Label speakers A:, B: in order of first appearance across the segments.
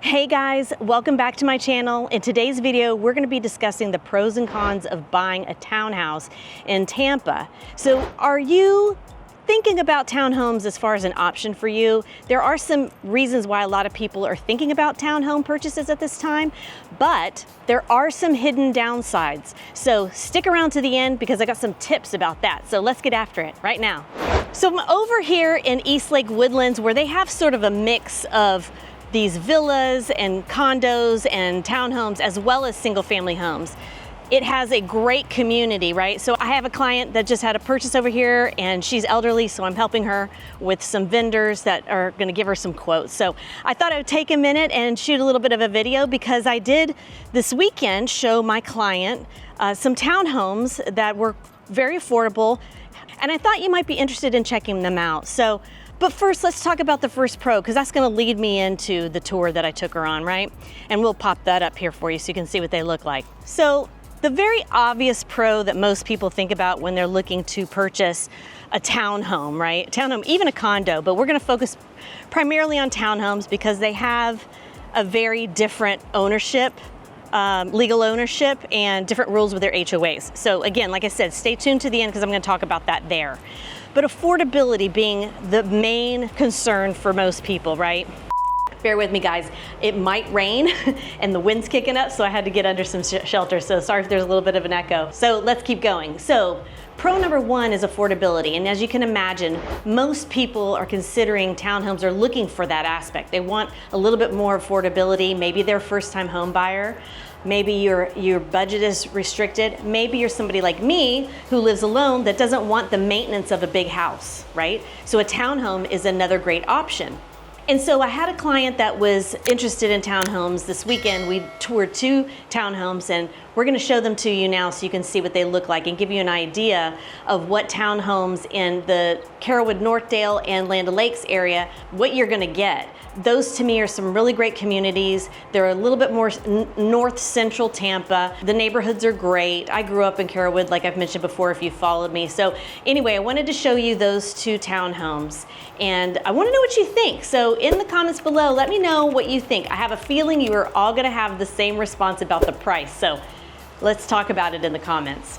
A: Hey guys, welcome back to my channel. In today's video, we're going to be discussing the pros and cons of buying a townhouse in Tampa. So are you thinking about townhomes as far as an option for you? There are some reasons why a lot of people are thinking about townhome purchases at this time, but there are some hidden downsides. So stick around to the end because I got some tips about that. So let's get after it right now. So I'm over here in Eastlake Woodlands where they have sort of a mix of these villas and condos and townhomes as well as single family homes. It has a great community, right? So I have a client that just had a purchase over here and she's elderly, so I'm helping her with some vendors that are gonna give her some quotes. So I thought I would take a minute and shoot a little bit of a video because I did this weekend show my client some townhomes that were very affordable, and I thought you might be interested in checking them out. But first, let's talk about the first pro, because that's gonna lead me into the tour that I took her on, right? And we'll pop that up here for you so you can see what they look like. So the very obvious pro that most people think about when they're looking to purchase a townhome, right? Townhome, even a condo, but we're gonna focus primarily on townhomes because they have a very different ownership, legal ownership, and different rules with their HOAs. So again, like I said, stay tuned to the end because I'm gonna talk about that there. But affordability being the main concern for most people, right? Bear with me guys, it might rain and the wind's kicking up, so I had to get under some shelter, so sorry if there's a little bit of an echo. So let's keep going. So pro number one is affordability, and as you can imagine, most people are considering townhomes or looking for that aspect. They want a little bit more affordability. Maybe they're a first-time home buyer. Maybe your budget is restricted. Maybe you're somebody like me who lives alone that doesn't want the maintenance of a big house, right? So a townhome is another great option. And so I had a client that was interested in townhomes this weekend. We toured 2 townhomes and we're gonna show them to you now so you can see what they look like and give you an idea of what townhomes in the Carrollwood, Northdale, and Land O'Lakes area, what you're gonna get. Those to me are some really great communities. They're a little bit more north central Tampa. The neighborhoods are great. I grew up in Carrollwood, like I've mentioned before if you followed me. So anyway, I wanted to show you those 2 townhomes and I wanna know what you think. So in the comments below, let me know what you think. I have a feeling you are all gonna have the same response about the price. So let's talk about it in the comments.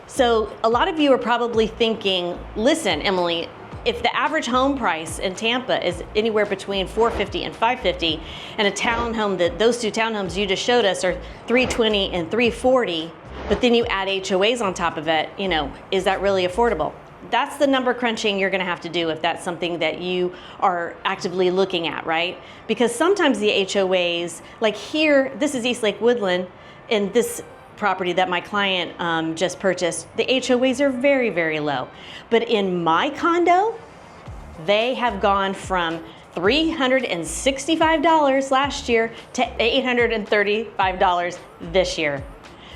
A: So a lot of you are probably thinking, listen, Emily, if the average home price in Tampa is anywhere between $450 and $550, and a townhome, those two townhomes you just showed us are $320 and $340, but then you add HOAs on top of it, is that really affordable? That's the number crunching you're gonna have to do if that's something that you are actively looking at, right? Because sometimes the HOAs, like here, this is East Lake Woodland, and this property that my client just purchased, the HOAs are very, very low. But in my condo, they have gone from $365 last year to $835 this year.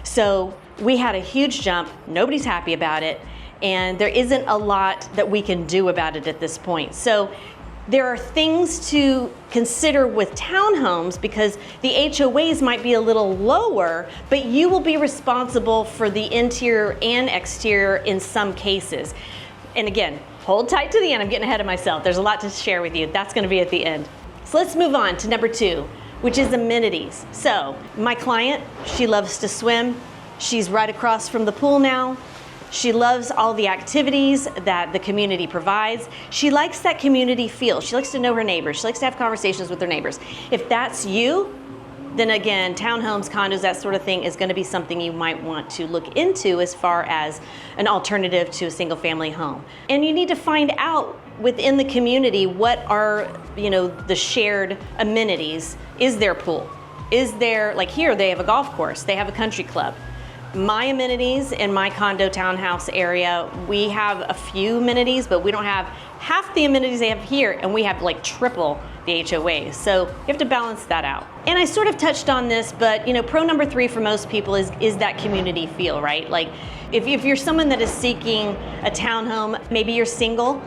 A: So we had a huge jump, nobody's happy about it, and there isn't a lot that we can do about it at this point. So there are things to consider with townhomes because the HOAs might be a little lower, but you will be responsible for the interior and exterior in some cases. And again, hold tight to the end. I'm getting ahead of myself. There's a lot to share with you. That's gonna be at the end. So let's move on to number 2, which is amenities. So my client, she loves to swim. She's right across from the pool now. She loves all the activities that the community provides. She likes that community feel. She likes to know her neighbors. She likes to have conversations with her neighbors. If that's you, then again, townhomes, condos, that sort of thing is going to be something you might want to look into as far as an alternative to a single family home. And you need to find out within the community what are, the shared amenities. Is there a pool? Is there, like here, they have a golf course. They have a country club. My amenities in my condo townhouse area, we have a few amenities, but we don't have half the amenities they have here, and we have like triple the HOAs. So you have to balance that out. And I sort of touched on this, but pro number 3 for most people is that community feel, right? Like if you're someone that is seeking a townhome, maybe you're single,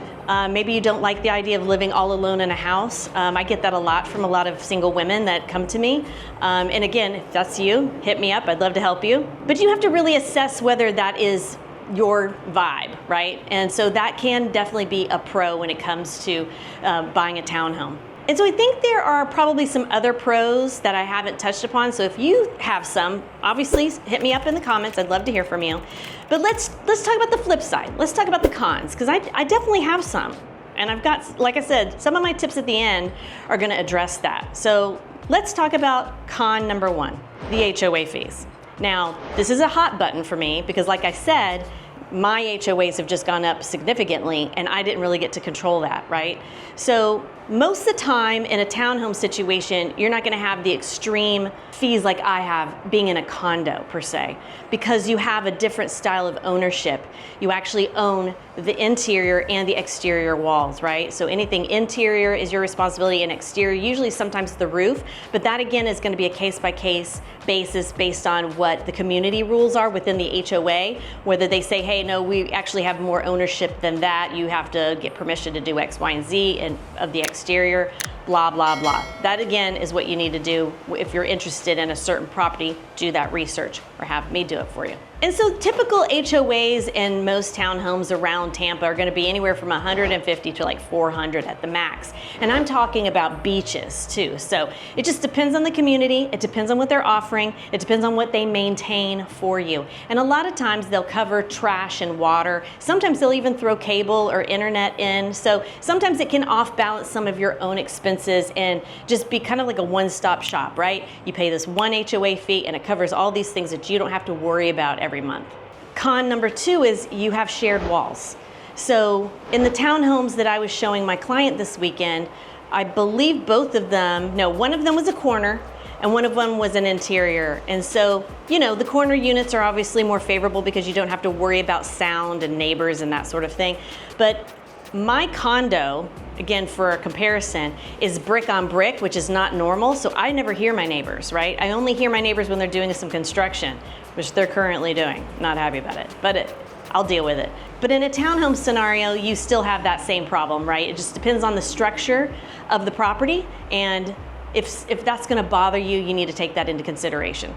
A: maybe you don't like the idea of living all alone in a house. I get that a lot from a lot of single women that come to me. And again, if that's you, hit me up. I'd love to help you. But you have to really assess whether that is your vibe, right? And so that can definitely be a pro when it comes to buying a townhome. And so I think there are probably some other pros that I haven't touched upon. So if you have some, obviously hit me up in the comments. I'd love to hear from you. But let's talk about the flip side. Let's talk about the cons, because I definitely have some. And I've got, like I said, some of my tips at the end are gonna address that. So let's talk about con number 1, the HOA fees. Now, this is a hot button for me because like I said, my HOAs have just gone up significantly and I didn't really get to control that, right? So most of the time in a townhome situation, you're not gonna have the extreme fees like I have being in a condo per se, because you have a different style of ownership. You actually own the interior and the exterior walls, right? So anything interior is your responsibility, and exterior, usually sometimes the roof, but that again is gonna be a case-by-case basis based on what the community rules are within the HOA, whether they say, hey, no, we actually have more ownership than that, you have to get permission to do X, Y, and Z and of the exterior, blah, blah, blah. That again is what you need to do if you're interested in a certain property. Do that research or have me do it for you. And so typical HOAs in most townhomes around Tampa are gonna be anywhere from 150 to like 400 at the max. And I'm talking about beaches too. So it just depends on the community, it depends on what they're offering, it depends on what they maintain for you. And a lot of times they'll cover trash and water. Sometimes they'll even throw cable or internet in. So sometimes it can off-balance some of your own expenses and just be kind of like a one-stop shop, right? You pay this one HOA fee and it covers all these things that you don't have to worry about every month. Con number 2 is you have shared walls. So in the townhomes that I was showing my client this weekend, I believe both of them, no, one of them was a corner and one of them was an interior. And so, you know, the corner units are obviously more favorable because you don't have to worry about sound and neighbors and that sort of thing. But my condo, again, for a comparison, is brick on brick, which is not normal. So I never hear my neighbors, right? I only hear my neighbors when they're doing some construction, which they're currently doing. Not happy about it, but I'll deal with it. But in a townhome scenario, you still have that same problem, right? It just depends on the structure of the property. And if that's gonna bother you, you need to take that into consideration.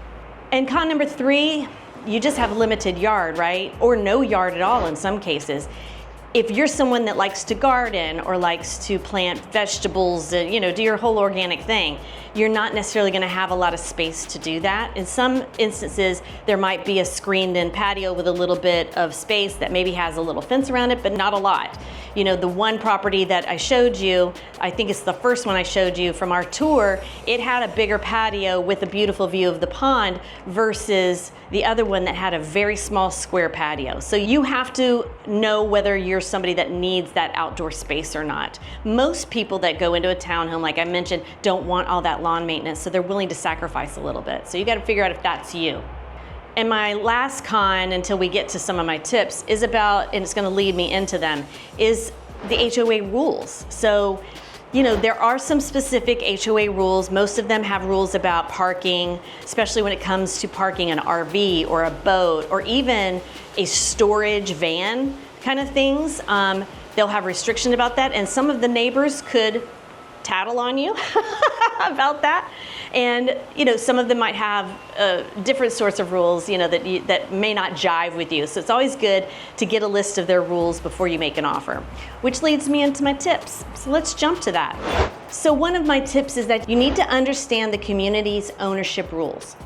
A: And con number 3, you just have limited yard, right? Or no yard at all in some cases. if you're someone that likes to garden or likes to plant vegetables, you know, do your whole organic thing, you're not necessarily going to have a lot of space to do that. In some instances, there might be a screened-in patio with a little bit of space that maybe has a little fence around it, but not a lot. You know, the one property that I showed you, I think it's the first one I showed you from our tour, it had a bigger patio with a beautiful view of the pond versus the other one that had a very small square patio. So you have to know whether you're somebody that needs that outdoor space or not. Most people that go into a townhome, like I mentioned, don't want all that lawn maintenance, so they're willing to sacrifice a little bit. So you got to figure out if that's you. And my last con, until we get to some of my tips, is about, and it's going to lead me into them, is the HOA rules. So, you know, there are some specific HOA rules. Most of them have rules about parking, especially when it comes to parking an RV or a boat or even a storage van kind of things. They'll have restrictions about that, and some of the neighbors could tattle on you about that. And you know, some of them might have different sorts of rules, you know, that may not jive with you. So it's always good to get a list of their rules before you make an offer, which leads me into my tips. So let's jump to that. So one of my tips is that you need to understand the community's ownership rules.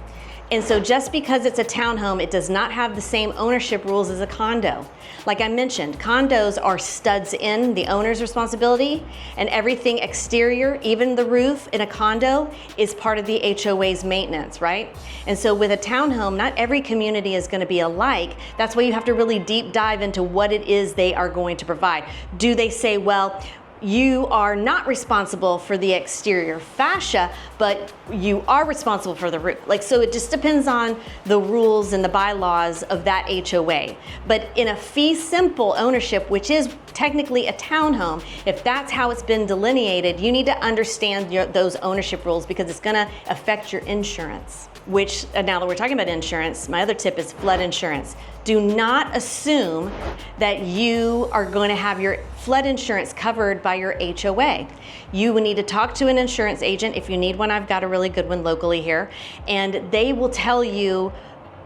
A: And so just because it's a townhome, it does not have the same ownership rules as a condo. Like I mentioned, condos are studs in, the owner's responsibility, and everything exterior, even the roof in a condo, is part of the HOA's maintenance, right? And so with a townhome, not every community is going to be alike. That's why you have to really deep dive into what it is they are going to provide. Do they say, well, you are not responsible for the exterior fascia, but you are responsible for the roof. Like, so it just depends on the rules and the bylaws of that HOA. But in a fee simple ownership, which is technically a townhome, if that's how it's been delineated, you need to understand those ownership rules because it's gonna affect your insurance. Which, now that we're talking about insurance, my other tip is flood insurance. Do not assume that you are going to have your flood insurance covered by your HOA. You will need to talk to an insurance agent. If you need one, I've got a really good one locally here. And they will tell you,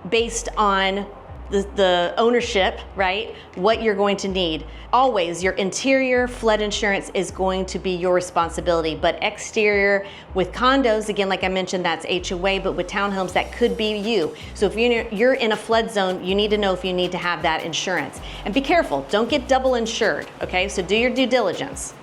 A: based on the ownership, right, what you're going to need. Always, your interior flood insurance is going to be your responsibility, but exterior with condos, again, like I mentioned, that's HOA, but with townhomes, that could be you. So if you're in a flood zone, you need to know if you need to have that insurance. And be careful, don't get double insured, okay? So do your due diligence.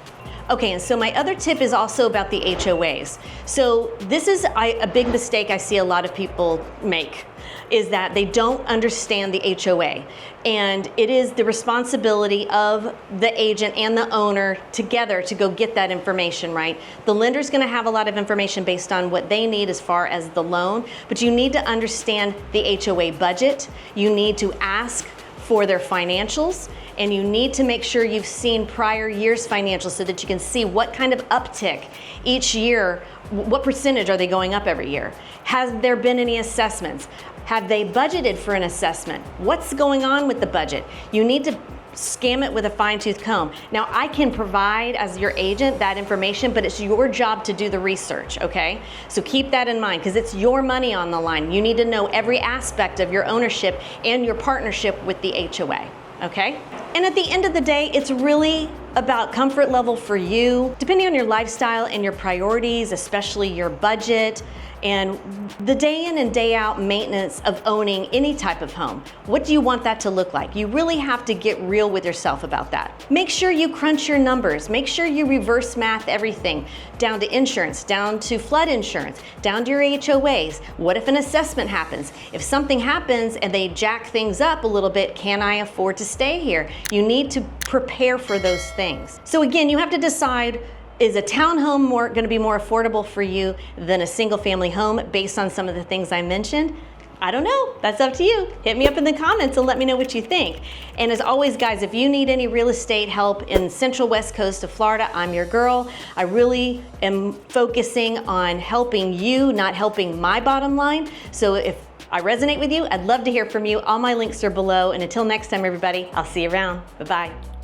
A: Okay, and so my other tip is also about the HOAs. So this is a big mistake I see a lot of people make, is that they don't understand the HOA. And it is the responsibility of the agent and the owner together to go get that information, right? The lender's gonna have a lot of information based on what they need as far as the loan, but you need to understand the HOA budget. You need to ask for their financials, and you need to make sure you've seen prior year's financials so that you can see what kind of uptick each year, what percentage are they going up every year? Has there been any assessments? Have they budgeted for an assessment? What's going on with the budget? You need to scan it with a fine-tooth comb. Now, I can provide, as your agent, that information, but it's your job to do the research, okay? So keep that in mind, because it's your money on the line. You need to know every aspect of your ownership and your partnership with the HOA, okay? And at the end of the day, it's really about comfort level for you, depending on your lifestyle and your priorities, especially your budget, and the day in and day out maintenance of owning any type of home. What do you want that to look like? You really have to get real with yourself about that. Make sure you crunch your numbers. Make sure you reverse math everything, down to insurance, down to flood insurance, down to your HOAs. What if an assessment happens? If something happens and they jack things up a little bit, can I afford to stay here? You need to prepare for those things. So again, you have to decide, is a townhome going to be more affordable for you than a single family home based on some of the things I mentioned? I don't know, that's up to you. Hit me up in the comments and let me know what you think. And as always, guys, if you need any real estate help in Central West Coast of Florida, I'm your girl. I really am focusing on helping you, not helping my bottom line. So if I resonate with you, I'd love to hear from you. All my links are below. And until next time, everybody, I'll see you around. Bye-bye.